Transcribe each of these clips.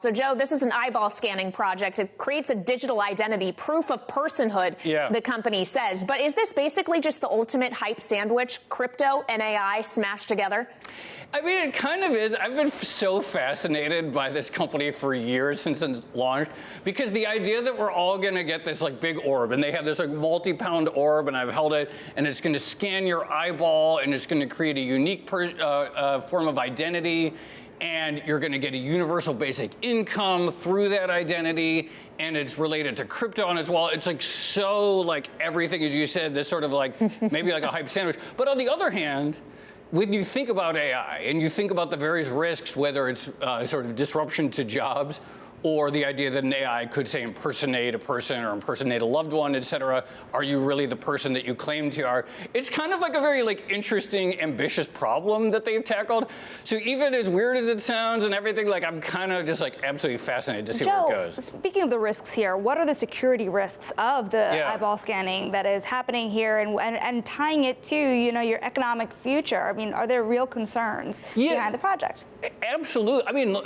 So, Joe, this is an eyeball scanning project. It creates a digital identity, proof of personhood, the company says. But is this basically just the ultimate hype sandwich, crypto and AI smashed together? I mean, it kind of is. I've been so fascinated by this company for years since it's launched, because the idea that we're all going to get this like big orb, and they have this like multi-pound orb, and I've held it, and it's going to scan your eyeball, and it's going to create a unique form of identity. And you're going to get a universal basic income through that identity, and it's related to crypto on its wallet. It's like so like everything, as you said, this sort of like maybe like a hype sandwich. But on the other hand, when you think about AI and you think about the various risks, whether it's sort of disruption to jobs, or the idea that an AI could, say, impersonate a person or impersonate a loved one, et cetera, are you really the person that you claim to are? It's kind of like a very like interesting, ambitious problem that they've tackled. So even as weird as it sounds and everything, like I'm kind of just like absolutely fascinated to see where it goes. Speaking of the risks here, what are the security risks of the eyeball scanning that is happening here, and tying it to, you know, your economic future? I mean, are there real concerns behind the project? Absolutely. I mean,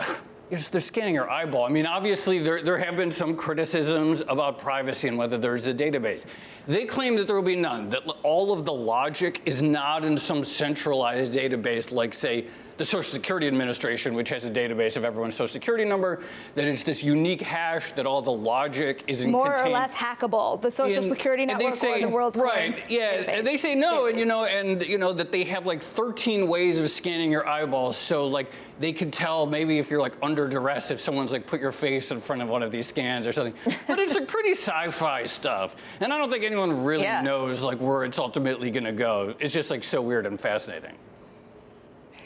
they're scanning your eyeball. I mean, obviously, there have been some criticisms about privacy and whether there's a database. They claim that there will be none, that all of the logic is not in some centralized database like, say, the Social Security Administration, which has a database of everyone's Social Security number, that it's this unique hash, that all the logic is more or less hackable. The Social Security Network or the Worldcoin. Right, yeah, and they say no, and you know that they have like 13 ways of scanning your eyeballs, so like they can tell maybe if you're like under duress, if someone's like put your face in front of one of these scans or something. But it's like pretty sci-fi stuff, and I don't think anyone really knows like where it's ultimately going to go. It's just like so weird and fascinating.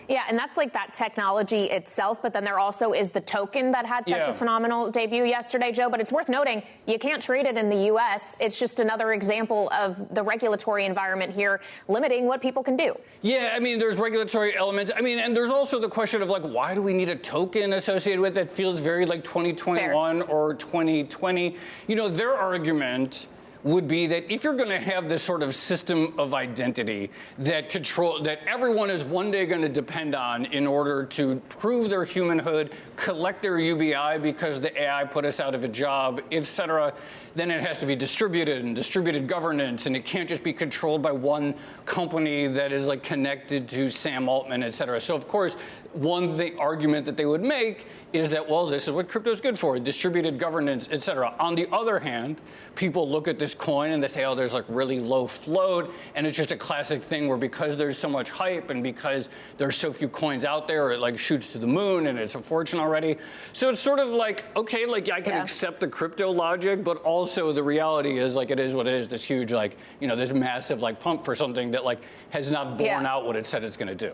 Yeah, and that's like that technology itself, but then there also is the token that had such a phenomenal debut yesterday, Joe. But it's worth noting, you can't trade it in the U.S. It's just another example of the regulatory environment here limiting what people can do. Yeah, I mean, there's regulatory elements. I mean, and there's also the question of like, why do we need a token associated with it? Feels very like 2021 or 2020. You know, their argument would be that if you're going to have this sort of system of identity that everyone is one day going to depend on in order to prove their humanhood, collect their UBI because the AI put us out of a job, et cetera, then it has to be distributed and distributed governance, and it can't just be controlled by one company that is like connected to Sam Altman, et cetera. So of course, the argument that they would make is that, well, this is what crypto is good for, distributed governance, et cetera. On the other hand, people look at this coin and they say, oh, there's like really low float, and it's just a classic thing where because there's so much hype and because there's so few coins out there, it like shoots to the moon and it's a fortune already. So it's sort of like, okay, like I can accept the crypto logic, but also the reality is like it is what it is, this huge like, you know, this massive like pump for something that like has not borne out what it said it's going to do.